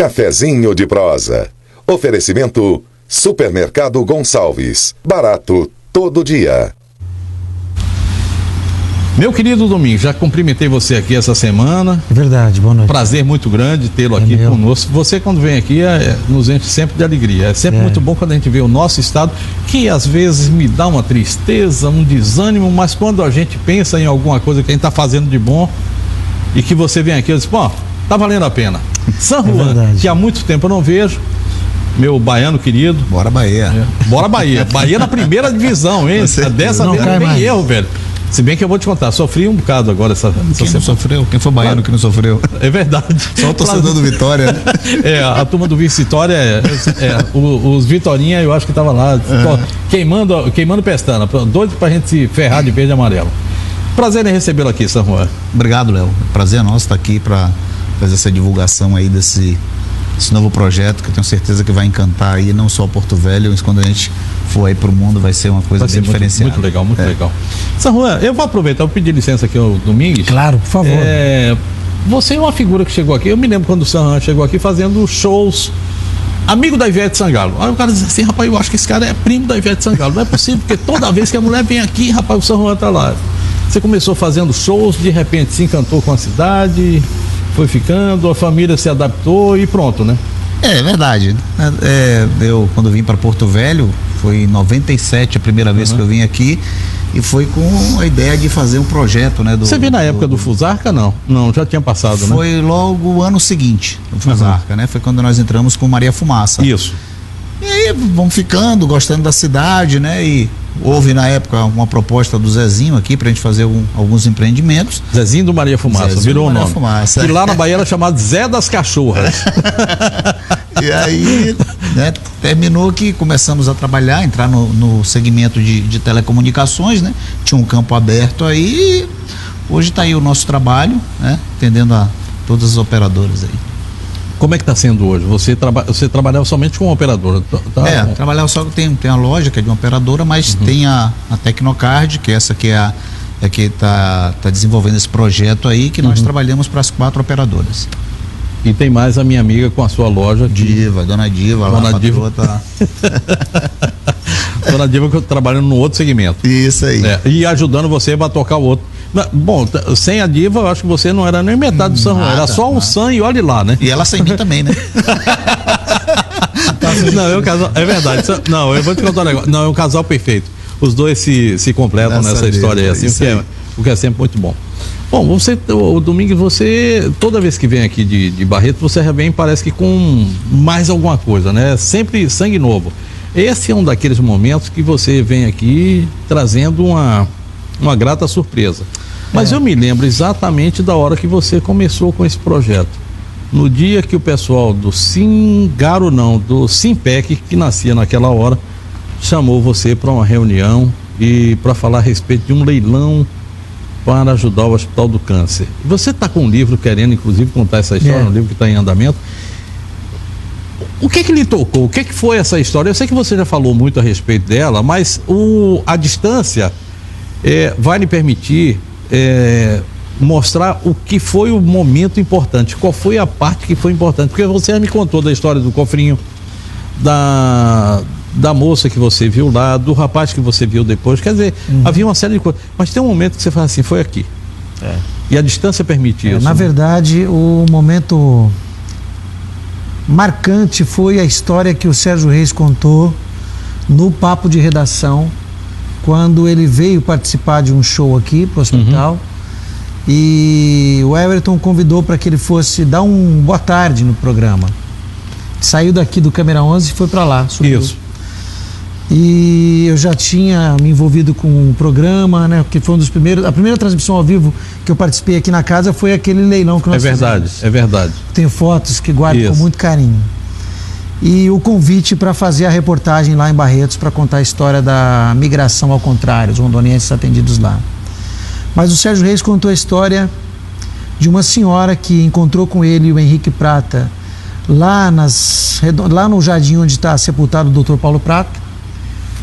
Cafezinho de prosa. Oferecimento Supermercado Gonçalves. Barato todo dia. Meu querido Domingos, já cumprimentei você aqui essa semana. É verdade, boa noite. Prazer muito grande tê-lo aqui conosco. Você, quando vem aqui, nos enche sempre de alegria. É sempre muito bom quando a gente vê o nosso estado, que às vezes me dá uma tristeza, um desânimo, mas quando a gente pensa em alguma coisa que a gente está fazendo de bom e que você vem aqui, eu digo, pô, tá valendo a pena. San Juan, que há muito tempo eu não vejo. Meu baiano querido. Bora Bahia. Bora Bahia. Bahia na primeira divisão, hein? Dessa vez não tem erro, velho. Se bem que eu vou te contar, sofri um bocado agora essa Quem não sofreu? Quem foi baiano que não sofreu? É verdade. Só o torcedor do Vitória. A turma do Vitória, os Vitorinha, eu acho que tava lá, queimando pestana, doido pra gente se ferrar de verde e amarelo. Prazer em recebê-lo aqui, San Juan. Obrigado, Léo. Prazer nosso estar aqui para fazer essa divulgação aí desse novo projeto, que eu tenho certeza que vai encantar aí, não só Porto Velho, mas quando a gente for aí pro mundo vai ser uma coisa bem diferenciada. Muito legal, muito legal. San Juan, eu vou aproveitar, eu pedir licença aqui ao Domingos. Claro, por favor. Você é uma figura que chegou aqui, eu me lembro quando o San Juan chegou aqui fazendo shows, amigo da Ivete Sangalo. Aí o cara diz assim, rapaz, eu acho que esse cara é primo da Ivete Sangalo. Não é possível, porque toda vez que a mulher vem aqui, rapaz, o San Juan tá lá. Você começou fazendo shows, de repente se encantou com a cidade, foi ficando, a família se adaptou e pronto, né? É verdade. Eu, quando vim para Porto Velho, foi em 97 a primeira vez que eu vim aqui, e foi com a ideia de fazer um projeto, né? Você veio na época do Fusarca, não? Não, já tinha passado, né? Foi logo o ano seguinte, do Fusarca, né? Foi quando nós entramos com Maria Fumaça. Isso. E aí vamos ficando, gostando da cidade, né? E houve na época uma proposta do Zezinho aqui pra gente fazer alguns empreendimentos. Zezinho do Maria Fumaça, Zezinho virou o nome. Fumaça. E lá na Bahia era chamado Zé das Cachorras. E aí, né, terminou que começamos a trabalhar, entrar no segmento de telecomunicações, né? Tinha um campo aberto aí. Hoje está aí o nosso trabalho, né? Atendendo a todas as operadoras aí. Como é que está sendo hoje? Você trabalhava somente com uma operadora? Trabalhava só que tem a loja que é de uma operadora, mas tem a Tecnocard, que essa que é que está desenvolvendo esse projeto aí, que nós trabalhamos para as 4 operadoras. E tem mais a minha amiga com a sua loja. Dona Diva, Dona Diva. Tá... Dona Diva que eu trabalhando no outro segmento. Isso aí. E ajudando você a tocar o outro. Bom, sem a Diva, eu acho que você não era nem metade do San Juan, era só um San e olhe lá, né? E ela sem mim também, né? Não, é um casal, é verdade. Não, eu vou te contar um negócio. Não, é um casal perfeito. Os dois se completam nessa história aí, assim, o que é sempre muito bom. Bom, o Domingos, você, toda vez que vem aqui de Barreto, você já vem, parece que com mais alguma coisa, né? Sempre sangue novo. Esse é um daqueles momentos que você vem aqui trazendo uma grata surpresa. Mas eu me lembro exatamente da hora que você começou com esse projeto. No dia que o pessoal do do Simpec, que nascia naquela hora, chamou você para uma reunião e para falar a respeito de um leilão para ajudar o Hospital do Câncer. Você está com um livro querendo, inclusive, contar essa história, um livro que está em andamento. O que lhe tocou? O que foi essa história? Eu sei que você já falou muito a respeito dela, mas a distância vai lhe permitir mostrar o que foi o momento importante, qual foi a parte que foi importante, porque você me contou da história do cofrinho, da moça que você viu lá, do rapaz que você viu depois, quer dizer, havia uma série de coisas, mas tem um momento que você fala assim, foi aqui. E a distância permite isso. Na verdade, o momento marcante foi a história que o Sérgio Reis contou no papo de redação, quando ele veio participar de um show aqui pro hospital, e o Everton convidou para que ele fosse dar um boa tarde no programa. Saiu daqui do Câmera 11 e foi para lá. Subiu. Isso. E eu já tinha me envolvido com o programa, né? Que foi um dos primeiros. A primeira transmissão ao vivo que eu participei aqui na casa foi aquele leilão que nós fizemos. É verdade. Tenho fotos que guardo com muito carinho. E o convite para fazer a reportagem lá em Barretos para contar a história da migração ao contrário, os rondonienses atendidos lá. Mas o Sérgio Reis contou a história de uma senhora que encontrou com ele e o Henrique Prata lá no jardim onde está sepultado o Dr. Paulo Prata,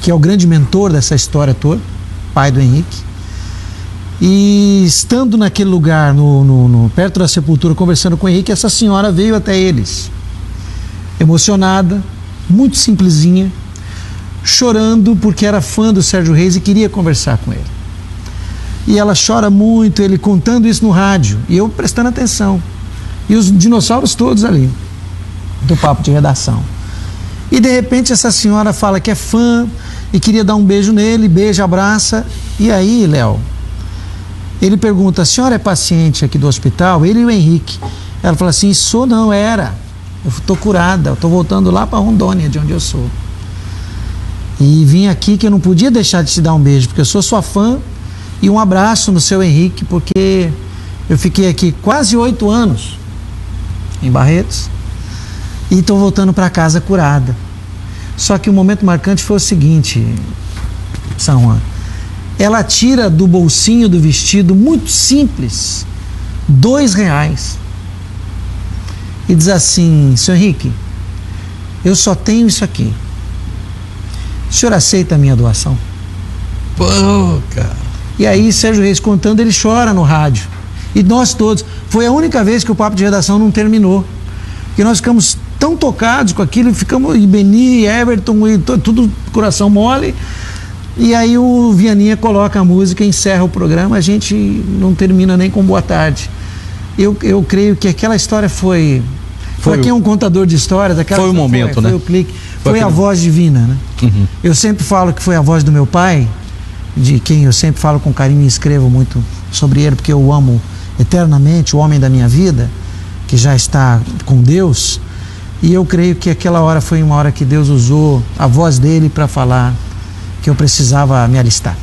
que é o grande mentor dessa história toda, pai do Henrique. E estando naquele lugar, perto da sepultura, conversando com o Henrique, essa senhora veio até eles. emocionada, muito simplesinha, chorando porque era fã do Sérgio Reis e queria conversar com ele. E ela chora muito, ele contando isso no rádio, e eu prestando atenção. E os dinossauros todos ali, do papo de redação. E de repente essa senhora fala que é fã e queria dar um beijo nele, beija, abraça. E aí, Léo, ele pergunta: a senhora é paciente aqui do hospital? Ele e o Henrique. Ela fala assim: sou não, era. Eu estou curada, eu estou voltando lá para Rondônia, de onde eu sou. E vim aqui que eu não podia deixar de te dar um beijo, porque eu sou sua fã. E um abraço no seu Henrique, porque eu fiquei aqui quase 8 anos em Barretos e estou voltando para casa curada. Só que o momento marcante foi o seguinte, San Juan. Ela tira do bolsinho do vestido, muito simples, R$2, e diz assim: seu Henrique, eu só tenho isso aqui. O senhor aceita a minha doação? Pô, cara. E aí, Sérgio Reis contando, ele chora no rádio. E nós todos. Foi a única vez que o papo de redação não terminou. Porque nós ficamos tão tocados com aquilo, ficamos, e Beni, Everton, e tudo coração mole. E aí o Vianinha coloca a música, encerra o programa, a gente não termina nem com boa tarde. Eu creio que aquela história foi para quem é um contador de histórias, foi o momento, né? Foi o clique, foi a voz divina, né? Uhum. Eu sempre falo que foi a voz do meu pai, de quem eu sempre falo com carinho e escrevo muito sobre ele, porque eu o amo eternamente, o homem da minha vida, que já está com Deus. E eu creio que aquela hora foi uma hora que Deus usou a voz dele para falar que eu precisava me alistar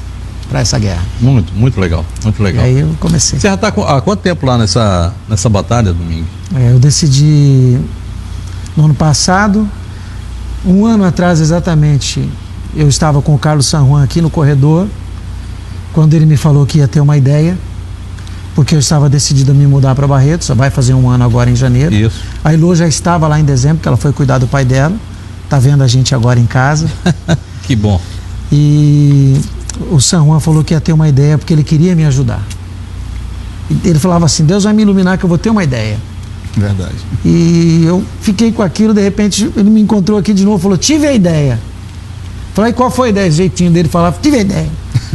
para essa guerra. Muito, muito legal, muito legal. E aí eu comecei. Você já está há quanto tempo lá nessa batalha, Domingo? Eu decidi no ano passado, 1 ano atrás exatamente, eu estava com o Carlos San Juan aqui no corredor, quando ele me falou que ia ter uma ideia, porque eu estava decidido a me mudar para Barretos, vai fazer 1 ano agora em janeiro. Isso. A Ilô já estava lá em dezembro, que ela foi cuidar do pai dela, tá vendo a gente agora em casa. Que bom. E o San Juan falou que ia ter uma ideia, porque ele queria me ajudar. Ele falava assim: Deus vai me iluminar que eu vou ter uma ideia. Verdade. E eu fiquei com aquilo, de repente ele me encontrou aqui de novo, falou: tive a ideia. Falei: qual foi a ideia? O jeitinho dele falava: tive a ideia.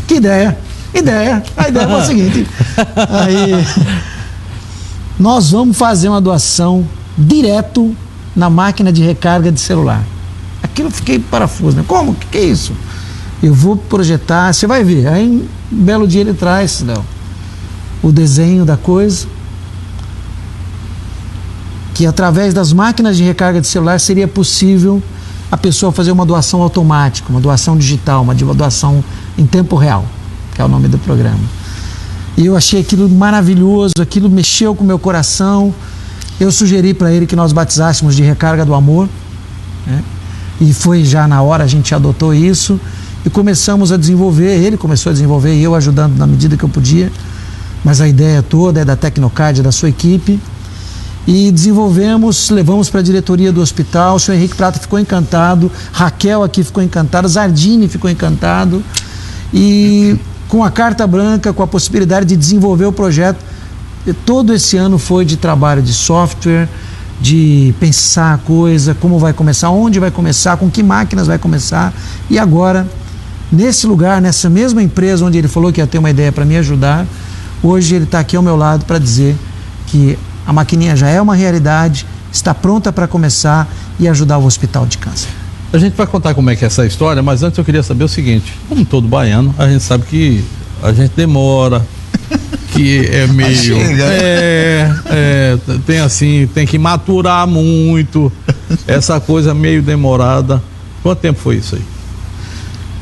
Que ideia? Ideia. A ideia foi o seguinte: aí, nós vamos fazer uma doação direto na máquina de recarga de celular. Aquilo eu fiquei parafuso, né? Como? Que é isso? Eu vou projetar, você vai ver. Aí um belo dia ele traz, Léo, o desenho da coisa, que através das máquinas de recarga de celular seria possível a pessoa fazer uma doação automática, uma doação digital, uma doação em tempo real, que é o nome do programa. E eu achei aquilo maravilhoso, aquilo mexeu com o meu coração. Eu sugeri para ele que nós batizássemos de Recarga do Amor, né? E foi já na hora, a gente adotou isso e começamos a desenvolver. Ele começou a desenvolver e eu ajudando na medida que eu podia, mas a ideia toda é da Tecnocard, da sua equipe. E desenvolvemos, levamos para a diretoria do hospital. O senhor Henrique Prata ficou encantado, Raquel aqui ficou encantada, Zardini ficou encantado. E com a carta branca, com a possibilidade de desenvolver o projeto, todo esse ano foi de trabalho de software, de pensar a coisa, como vai começar, onde vai começar, com que máquinas vai começar. E agora, nesse lugar, nessa mesma empresa onde ele falou que ia ter uma ideia para me ajudar, hoje ele está aqui ao meu lado para dizer que a maquininha já é uma realidade, está pronta para começar e ajudar o Hospital de Câncer. A gente vai contar como é que é essa história, mas antes eu queria saber o seguinte: como todo baiano, a gente sabe que a gente demora, que é meio... tem assim, tem que maturar muito, essa coisa meio demorada. Quanto tempo foi isso aí?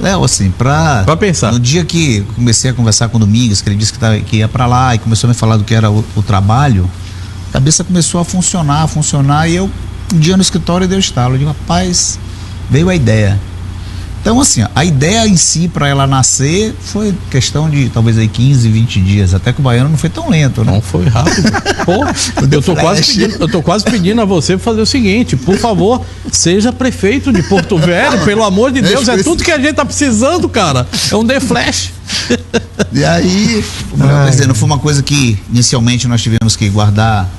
Léo, assim, pra pensar. No dia que comecei a conversar com o Domingos, que ele disse que ia para lá e começou a me falar do que era o trabalho, a cabeça começou a funcionar, e eu, um dia no escritório, deu estalo. Eu digo: rapaz, veio a ideia. Então, assim, a ideia em si, para ela nascer, foi questão de talvez aí 15, 20 dias. Até que o baiano não foi tão lento, né? Não foi rápido. Pô, eu tô quase pedindo a você fazer o seguinte: por favor, seja prefeito de Porto Velho, pelo amor de Deus, é tudo que a gente tá precisando, cara. É um The Flash. E aí, quer dizer, não foi uma coisa que inicialmente nós tivemos que guardar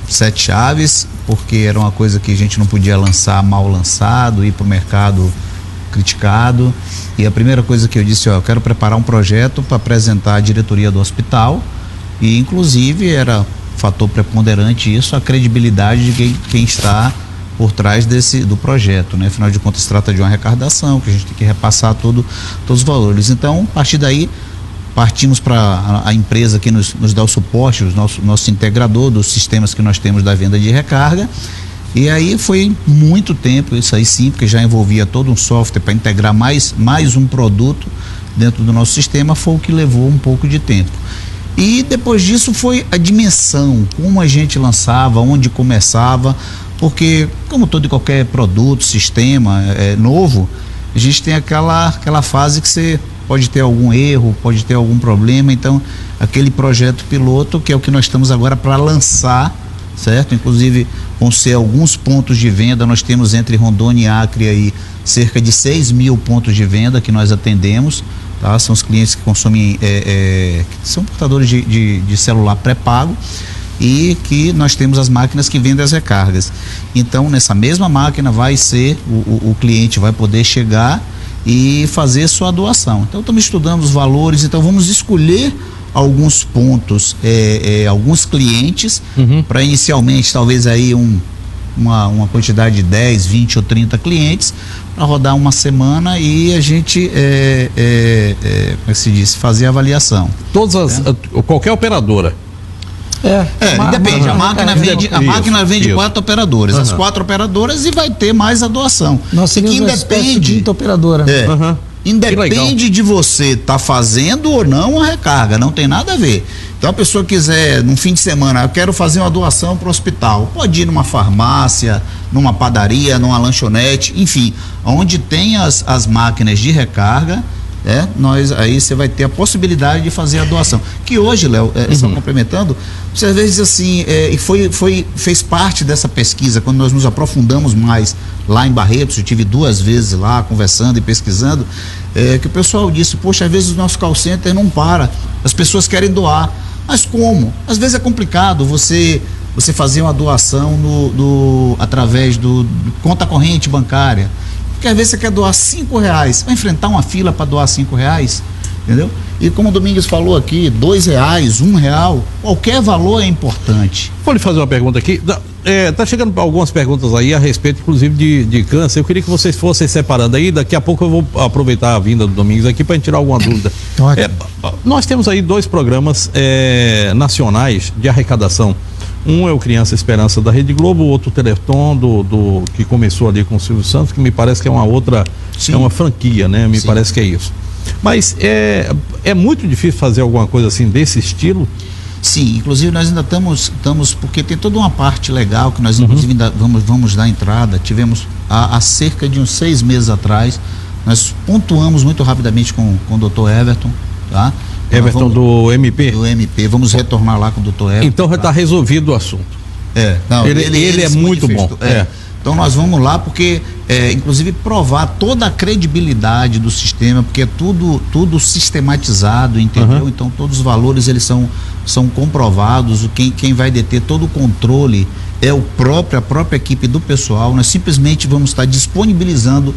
7 chaves. porque era uma coisa que a gente não podia lançar mal lançado, ir para o mercado criticado. E a primeira coisa que eu disse, eu quero preparar um projeto para apresentar à diretoria do hospital, e inclusive era fator preponderante isso, a credibilidade de quem está por trás do projeto, né? Afinal de contas, se trata de uma arrecadação, que a gente tem que repassar todos os valores. Então, a partir daí, partimos para a empresa que nos dá o suporte, o nosso integrador dos sistemas que nós temos da venda de recarga. E aí foi muito tempo, isso aí sim, porque já envolvia todo um software para integrar mais um produto dentro do nosso sistema, foi o que levou um pouco de tempo. E depois disso foi a dimensão, como a gente lançava, onde começava, porque como todo e qualquer produto, sistema novo, a gente tem aquela fase que você pode ter algum erro, pode ter algum problema. Então aquele projeto piloto, que é o que nós estamos agora para lançar, certo? Inclusive vão ser alguns pontos de venda, nós temos entre Rondônia e Acre aí cerca de 6.000 pontos de venda que nós atendemos, tá? São os clientes que consomem, que são portadores de celular pré-pago, e que nós temos as máquinas que vendem as recargas. Então nessa mesma máquina vai ser, o cliente vai poder chegar e fazer sua doação. Então estamos estudando os valores, então vamos escolher alguns pontos, alguns clientes, para inicialmente talvez aí uma quantidade de 10, 20 ou 30 clientes, para rodar uma semana e a gente como é que se diz, fazer a avaliação. Qualquer operadora. Depende, a máquina vende 4 operadoras, as 4 operadoras, e vai ter mais a doação. Nós teríamos independe operadora. Independe de você estar fazendo ou não a recarga, não tem nada a ver. Então a pessoa quiser, num fim de semana, eu quero fazer uma doação para o hospital, pode ir numa farmácia, numa padaria, numa lanchonete, enfim, onde tem as máquinas de recarga, aí você vai ter a possibilidade de fazer a doação. Que hoje, Léo, só complementando, você às vezes assim, fez parte dessa pesquisa, quando nós nos aprofundamos mais lá em Barretos, eu tive 2 vezes lá conversando e pesquisando, que o pessoal disse, poxa, às vezes o nosso call center não para, as pessoas querem doar, mas como? Às vezes é complicado você fazer uma doação através do conta corrente bancária, porque às vezes você quer doar R$5, vai enfrentar uma fila para doar R$5, entendeu? E como o Domingues falou aqui, R$2, R$1, qualquer valor é importante. Vou lhe fazer uma pergunta aqui. Tá chegando algumas perguntas aí a respeito, inclusive, de câncer. Eu queria que vocês fossem separando aí. Daqui a pouco eu vou aproveitar a vinda do Domingues aqui para tirar alguma dúvida. Nós temos aí 2 programas nacionais de arrecadação. Um é o Criança Esperança da Rede Globo, o outro o Teleton que começou ali com o Silvio Santos, que me parece que é uma outra, é uma franquia, né? Me parece que é isso. Mas é muito difícil fazer alguma coisa assim desse estilo? Sim, inclusive nós ainda estamos porque tem toda uma parte legal que nós inclusive ainda vamos dar entrada. Tivemos há cerca de uns 6 meses atrás, nós pontuamos muito rapidamente com o Dr. Everton, tá? Everton do MP? Do MP, vamos retornar lá com o Dr. Everton. Então já está resolvido o assunto. Ele é muito bom. Então nós vamos lá porque, inclusive, provar toda a credibilidade do sistema, porque é tudo sistematizado, entendeu? Então todos os valores eles são comprovados, quem vai deter todo o controle é a própria equipe do pessoal. Nós simplesmente vamos estar disponibilizando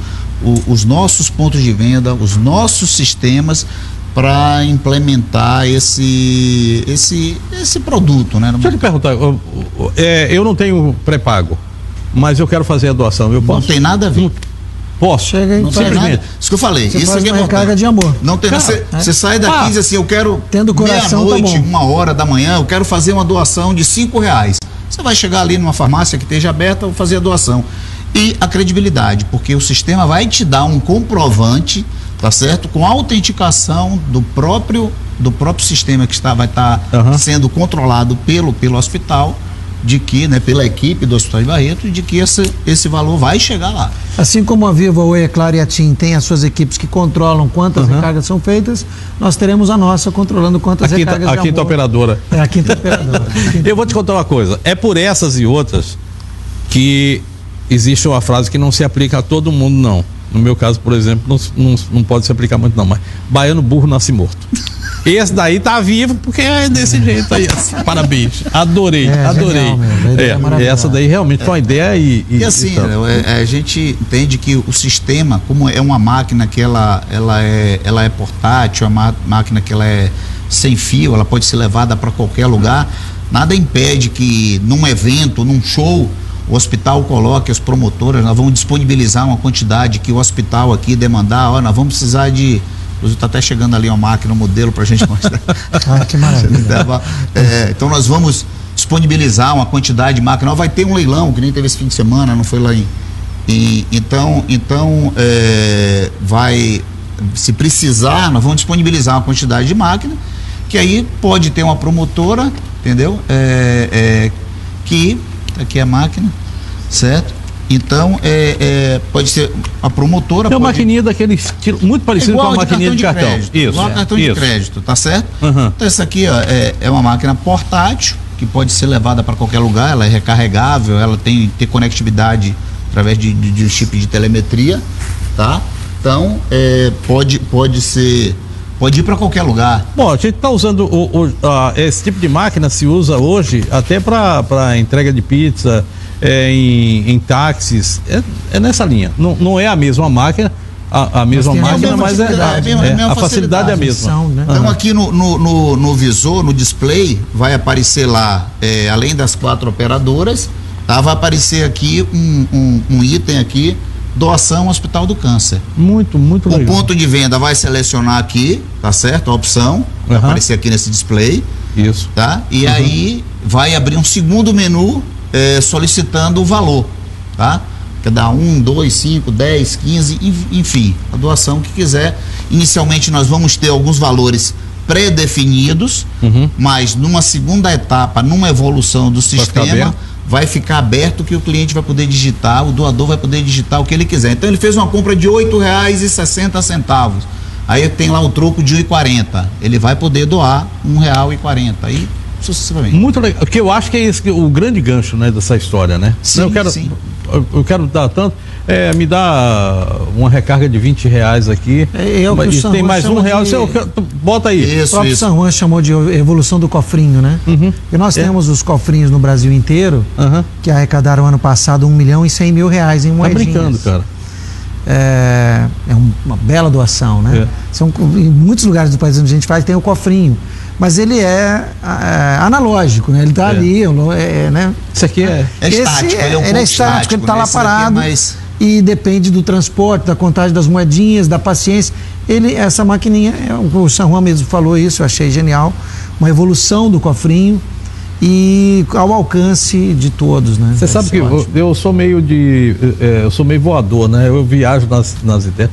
os nossos pontos de venda, os nossos sistemas, para implementar esse produto, né? Deixa eu lhe perguntar, eu não tenho pré-pago, mas eu quero fazer a doação, eu posso? Não tem nada a ver. Posso? Chega aí, não tem nada. Isso que eu falei. Você isso faz aqui é uma recarga de amor. Não tem. Você sai daqui e diz assim, eu quero tendo coração, meia-noite, 1h da manhã, eu quero fazer uma doação de R$5. Você vai chegar ali numa farmácia que esteja aberta, vou fazer a doação. E a credibilidade, porque o sistema vai te dar um comprovante, tá certo? Com a autenticação do próprio sistema que vai estar sendo controlado pelo hospital, de que, né, pela equipe do Hospital de Barretos, de que esse valor vai chegar lá. Assim como a Viva, Oi, Claro e a TIM tem as suas equipes que controlam quantas recargas são feitas, nós teremos a nossa controlando quantas recargas a quinta operadora. A quinta operadora. Eu vou te contar uma coisa, é por essas e outras que existe uma frase que não se aplica a todo mundo, não. No meu caso, por exemplo, não pode se aplicar muito não, mas baiano burro nasce morto. Esse daí tá vivo porque é desse jeito aí. Parabéns. Adorei. Genial, essa daí realmente foi uma ideia e assim, a gente entende que o sistema, como é uma máquina que ela é portátil, é uma máquina que ela é sem fio, ela pode ser levada para qualquer lugar, nada impede que num evento, num show, o hospital coloque as promotoras, nós vamos disponibilizar uma quantidade que o hospital aqui demandar, nós vamos precisar de... Inclusive está até chegando ali uma máquina, um modelo para a gente mostrar. Que maravilha. Então nós vamos disponibilizar uma quantidade de máquina. Vai ter um leilão, que nem teve esse fim de semana, não foi lá então se precisar, nós vamos disponibilizar uma quantidade de máquina, que aí pode ter uma promotora, entendeu? Que aqui é a máquina, certo? Então, pode ser a promotora. Tem uma maquininha daquele estilo, muito parecido com a maquininha de cartão. Igual cartão de crédito, tá certo? Então, essa aqui é uma máquina portátil, que pode ser levada para qualquer lugar, ela é recarregável, ela tem conectividade através de um chip de telemetria, tá? Então, pode ir para qualquer lugar. Bom, a gente está usando esse tipo de máquina, se usa hoje até para entrega de pizza, em táxis, é nessa linha. Não é a mesma máquina, a mesma máquina, mas a facilidade é a mesma. Então aqui no visor, no display, vai aparecer lá, além das 4 operadoras, vai aparecer aqui um item aqui, doação Hospital do Câncer. Muito legal. O ponto de venda vai selecionar aqui, tá certo? A opção, vai aparecer aqui nesse display. Isso. Tá? E aí vai abrir um segundo menu solicitando o valor, tá? Quer dar 1, 2, 5, 10, 15, enfim, a doação que quiser. Inicialmente nós vamos ter alguns valores pré-definidos, mas numa segunda etapa, numa evolução do sistema, vai ficar aberto que o cliente vai poder digitar, o doador vai poder digitar o que ele quiser. Então ele fez uma compra de R$ 8,60, aí tem lá o troco de R$ 1,40, ele vai poder doar R$ 1,40, aí sucessivamente. Muito legal, porque eu acho que é esse o grande gancho, né, dessa história, né? Sim, eu quero dar tanto, me dá uma recarga de R$ 20 aqui, mas tem mais R$1, bota aí. O próprio San Juan chamou de evolução do cofrinho, né? E nós temos os cofrinhos no Brasil inteiro, que arrecadaram ano passado R$1.100.000 em moedinhas. Tá brincando, cara. É uma bela doação, né? Em muitos lugares do país onde a gente faz, tem o cofrinho. Mas ele é analógico, né? Ele está ali, né? Isso aqui é estático, ele é estático, ele está lá parado e depende do transporte, da contagem das moedinhas, da paciência. Essa maquininha, o San Juan mesmo falou isso, eu achei genial, uma evolução do cofrinho e ao alcance de todos, né? Você sabe que eu sou meio voador, né? Eu viajo nas ideias.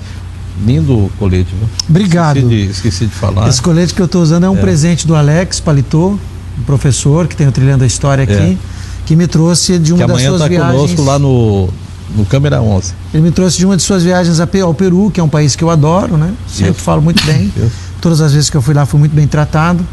Lindo colete, viu? Obrigado. Esqueci de falar. Esse colete que eu estou usando é um presente do Alex Paletô, um professor que tem o Trilhando a História aqui, que me trouxe de uma das suas viagens. Que amanhã está conosco lá no Câmera 11. Ele me trouxe de uma de suas viagens ao Peru, que é um país que eu adoro, né? Sempre falo muito bem. Todas as vezes que eu fui lá fui muito bem tratado.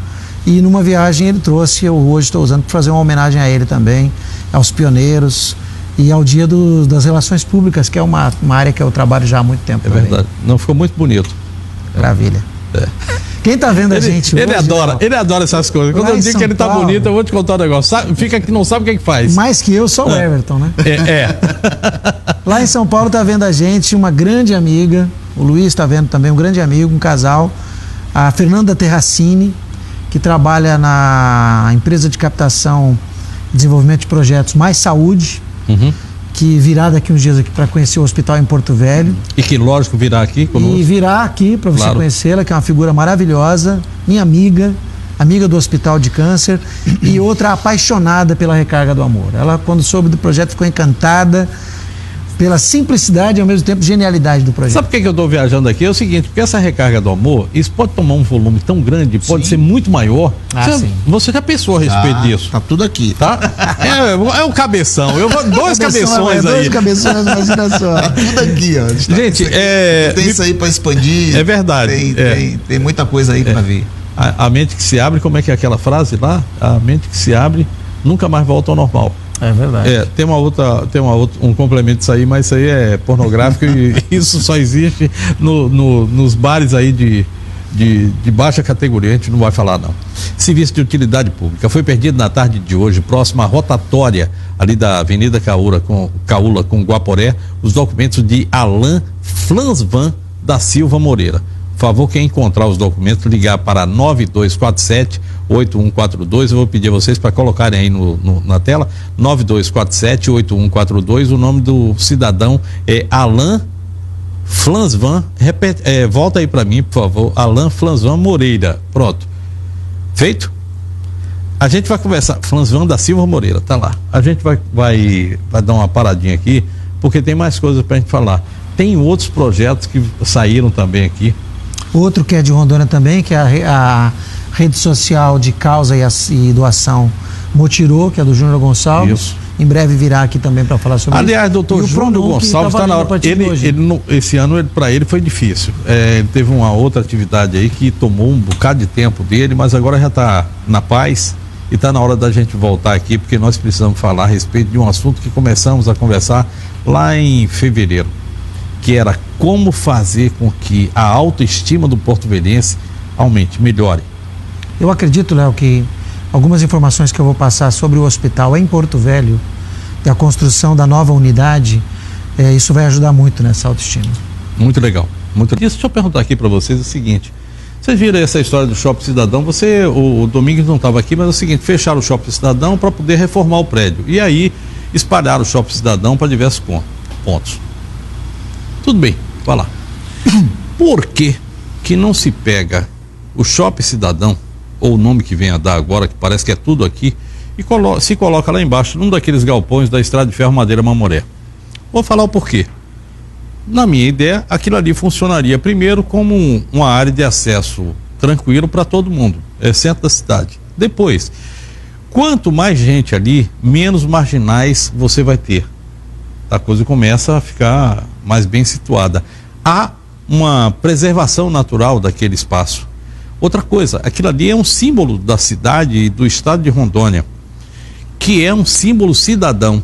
E numa viagem ele trouxe, eu hoje estou usando para fazer uma homenagem a ele também, aos pioneiros. E ao dia das relações públicas, que é uma área que eu trabalho já há muito tempo. É verdade. Não, ficou muito bonito. Maravilha. Quem está vendo a gente hoje... Ele adora essas coisas. Quando eu digo que ele está bonito, eu vou te contar um negócio. Fica que não sabe o que faz. Mais que eu, só o Everton, né? Lá em São Paulo está vendo a gente uma grande amiga, o Luiz está vendo também, um grande amigo, um casal, a Fernanda Terracini, que trabalha na empresa de captação e desenvolvimento de projetos Mais Saúde, que virá daqui uns dias aqui para conhecer o hospital em Porto Velho. E que, lógico, virá aqui conosco. E virá aqui para você conhecê-la, que é uma figura maravilhosa, minha amiga do Hospital de Câncer e outra apaixonada pela Recarga do Amor. Ela, quando soube do projeto, ficou encantada pela simplicidade e ao mesmo tempo genialidade do projeto. Sabe por que eu estou viajando aqui? É o seguinte, porque essa Recarga do Amor, isso pode tomar um volume tão grande, pode ser muito maior. Você já pensou a respeito disso? Tá tudo aqui. Tá? É um cabeção. Eu vou dois cabeções aí. Dois cabeções, imagina só. Tá tudo aqui, ó. Gente, tem isso aí para expandir. É verdade. Tem muita coisa aí para ver. A mente que se abre, como é que é aquela frase lá? A mente que se abre nunca mais volta ao normal. É verdade. Tem um complemento disso aí, mas isso aí é pornográfico e isso só existe nos bares aí de baixa categoria, a gente não vai falar não. Serviço de utilidade pública foi perdido na tarde de hoje, próximo à rotatória ali da Avenida Caúla com Guaporé, os documentos de Alain Flansvan da Silva Moreira. Por favor, quem encontrar os documentos, ligar para 9247-8142. Eu vou pedir a vocês para colocarem aí na tela, 9247-8142. O nome do cidadão é Alain Flansvan. Volta aí para mim, por favor. Alain Flansvan Moreira. Pronto. Feito? A gente vai conversar. Flansvan da Silva Moreira, tá lá. A gente vai dar uma paradinha aqui, porque tem mais coisas para a gente falar. Tem outros projetos que saíram também aqui. Outro que é de Rondônia também, que é a rede social de causa e doação Motirô, que é do Júnior Gonçalves. Isso. Em breve virá aqui também para falar sobre isso. Aliás, doutor Júnior Gonçalves está na hora. Esse ano para ele foi difícil. Ele teve uma outra atividade aí que tomou um bocado de tempo dele, mas agora já está na paz e está na hora da gente voltar aqui, porque nós precisamos falar a respeito de um assunto que começamos a conversar lá em fevereiro, que era como fazer com que a autoestima do porto-velhense aumente, melhore. Eu acredito, Léo, que algumas informações que eu vou passar sobre o hospital em Porto Velho, da construção da nova unidade, isso vai ajudar muito nessa autoestima. Muito legal. Deixa eu perguntar aqui para vocês o seguinte: vocês viram essa história do Shopping Cidadão? O Domingos não estava aqui, mas é o seguinte: fecharam o Shopping Cidadão para poder reformar o prédio. E aí espalharam o Shopping Cidadão para diversos pontos. Tudo bem, vai lá. Por que não se pega o Shopping Cidadão, ou o nome que vem a dar agora, que parece que é tudo aqui, e se coloca lá embaixo, num daqueles galpões da Estrada de Ferro Madeira Mamoré? Vou falar o porquê. Na minha ideia, aquilo ali funcionaria primeiro como uma área de acesso tranquilo para todo mundo, é centro da cidade. Depois, quanto mais gente ali, menos marginais você vai ter. A coisa começa a ficar mais bem situada. Há uma preservação natural daquele espaço. Outra coisa, aquilo ali é um símbolo da cidade e do estado de Rondônia, que é um símbolo cidadão.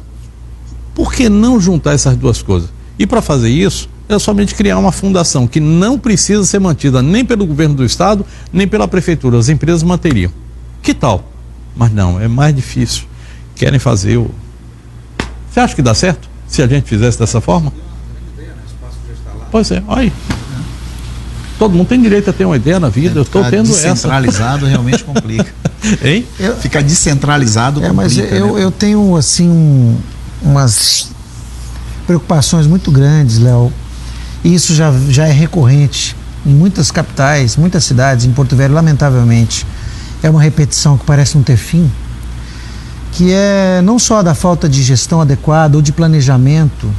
Por que não juntar essas duas coisas? E para fazer isso, é somente criar uma fundação que não precisa ser mantida nem pelo governo do estado, nem pela prefeitura. As empresas manteriam. Que tal? Mas não, é mais difícil. Querem fazer o... Você acha que dá certo? Se a gente fizesse dessa forma? Pois é, olha aí. Todo mundo tem direito a ter uma ideia na vida, eu estou tendo essa. Descentralizado realmente complica. Hein? Ficar descentralizado complica. Mas eu tenho, assim, umas preocupações muito grandes, Léo. E isso já é recorrente em muitas capitais, muitas cidades, em Porto Velho, lamentavelmente. É uma repetição que parece não ter fim, que é não só da falta de gestão adequada ou de planejamento,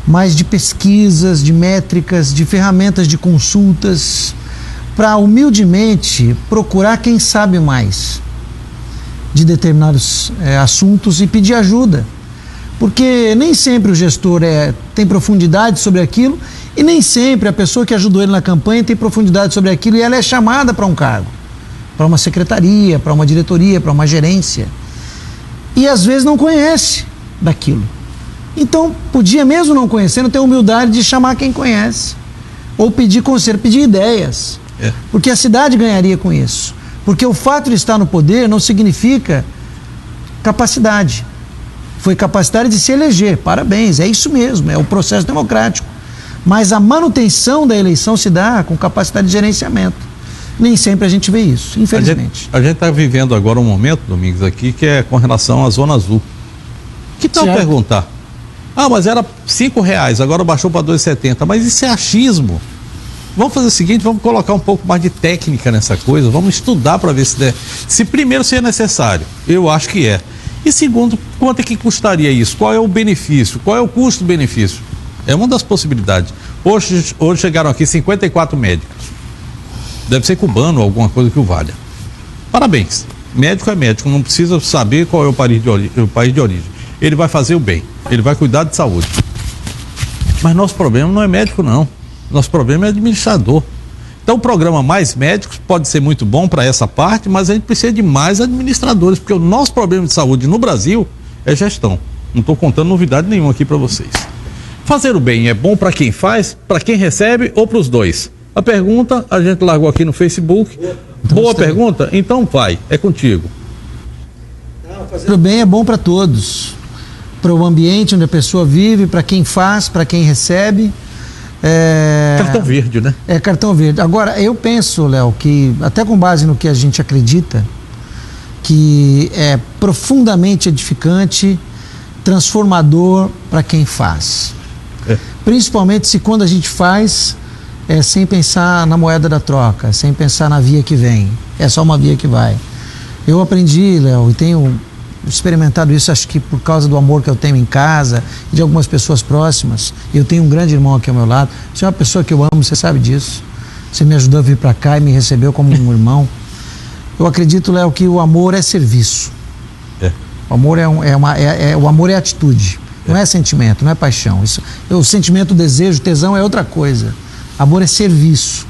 mas de pesquisas, de métricas, de ferramentas de consultas, para humildemente procurar quem sabe mais de determinados assuntos e pedir ajuda. Porque nem sempre o gestor tem profundidade sobre aquilo e nem sempre a pessoa que ajudou ele na campanha tem profundidade sobre aquilo e ela é chamada para um cargo, para uma secretaria, para uma diretoria, para uma gerência. E às vezes não conhece daquilo. Então, podia mesmo não conhecendo, ter humildade de chamar quem conhece. Ou pedir conselho, pedir ideias. Porque a cidade ganharia com isso. Porque o fato de estar no poder não significa capacidade. Foi capacidade de se eleger, parabéns, é isso mesmo, é o processo democrático. Mas a manutenção da eleição se dá com capacidade de gerenciamento. Nem sempre a gente vê isso, infelizmente. A gente está vivendo agora um momento, Domingos, aqui, que é com relação à Zona Azul. Que tal perguntar? Mas era R$5, agora baixou para R$2,70. Mas isso é achismo. Vamos fazer o seguinte, vamos colocar um pouco mais de técnica nessa coisa, vamos estudar para ver se primeiro se é necessário. Eu acho que é. E segundo, quanto é que custaria isso? Qual é o benefício? Qual é o custo-benefício? É uma das possibilidades. Hoje chegaram aqui 54 médicos. Deve ser cubano, alguma coisa que o valha. Parabéns. Médico é médico, não precisa saber qual é o país de origem. Ele vai fazer o bem, ele vai cuidar de saúde. Mas nosso problema não é médico, não. Nosso problema é administrador. Então o programa Mais Médicos pode ser muito bom para essa parte, mas a gente precisa de mais administradores, porque o nosso problema de saúde no Brasil é gestão. Não estou contando novidade nenhuma aqui para vocês. Fazer o bem é bom para quem faz, para quem recebe ou para os dois? A pergunta a gente largou aqui no Facebook. Boa pergunta? Então vai, é contigo. Fazer o bem é bom para todos. Para o ambiente onde a pessoa vive, para quem faz, para quem recebe. Cartão verde, né? É cartão verde. Agora, eu penso, Léo, que até com base no que a gente acredita, que é profundamente edificante, transformador para quem faz. Principalmente se quando a gente faz sem pensar na moeda da troca, sem pensar na via que vem. É só uma via que vai. Eu aprendi, Léo, e tenho experimentado isso, acho que por causa do amor que eu tenho em casa e de algumas pessoas próximas. Eu tenho um grande irmão aqui ao meu lado. Você é uma pessoa que eu amo, você sabe disso. Você me ajudou a vir para cá e me recebeu como um irmão. Eu acredito, Léo, que o amor é serviço. O amor o amor é atitude, não é sentimento, não é paixão. O sentimento, o desejo, o tesão é outra coisa. Amor é serviço.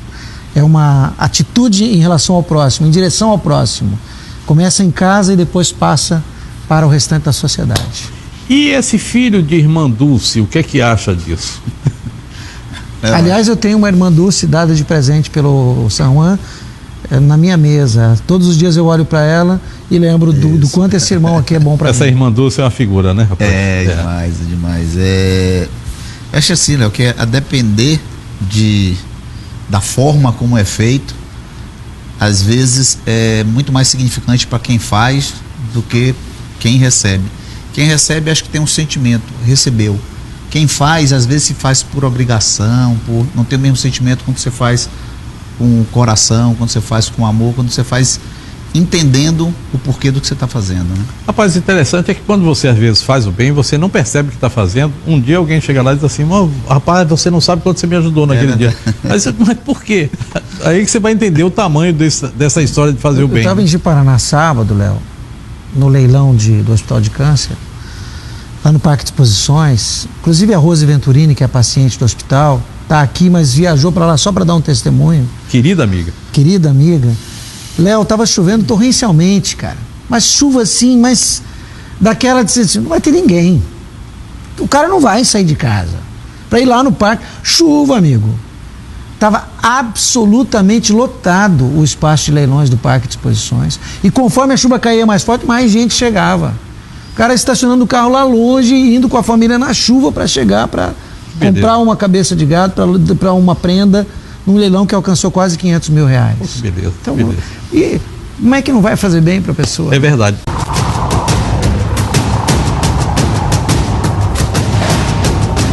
É uma atitude em relação ao próximo, em direção ao próximo. Começa em casa e depois passa para o restante da sociedade. E esse filho de irmã Dulce, o que é que acha disso? Aliás, eu tenho uma irmã Dulce dada de presente pelo San Juan na minha mesa. Todos os dias eu olho para ela e lembro do quanto esse irmão aqui é bom para mim. Essa irmã Dulce é uma figura, né, rapaz? Demais. Acho assim, Léo, que a depender da forma como é feito, às vezes é muito mais significante para quem faz do que quem recebe. Quem recebe, acho que tem um sentimento, recebeu. Quem faz, às vezes se faz por obrigação, por não ter o mesmo sentimento quando você faz com o coração, quando você faz com amor, quando você faz entendendo o porquê do que você está fazendo, né? Rapaz, o interessante é que quando você às vezes faz o bem, você não percebe o que está fazendo. Um dia alguém chega lá e diz assim: rapaz, você não sabe quanto você me ajudou naquele dia. Mas por quê? Aí que você vai entender o tamanho dessa história de fazer o bem. Eu estava em Ji-Paraná sábado, Léo, no leilão do Hospital de Câncer, lá no Parque de Exposições. Inclusive a Rose Venturini, que é paciente do hospital, está aqui, mas viajou para lá só para dar um testemunho. Querida amiga. Querida amiga. Léo, tava chovendo torrencialmente, cara. Mas chuva assim, mas daquela de assim, não vai ter ninguém. O cara não vai sair de casa para ir lá no parque. Chuva, amigo. Tava absolutamente lotado o espaço de leilões do Parque de Exposições. E conforme a chuva caía mais forte, mais gente chegava. O cara estacionando o carro lá longe e indo com a família na chuva para chegar, para comprar uma cabeça de gado, para uma prenda, num leilão que alcançou quase R$500 mil. Beleza, então, beleza. E como é que não vai fazer bem para a pessoa? É verdade.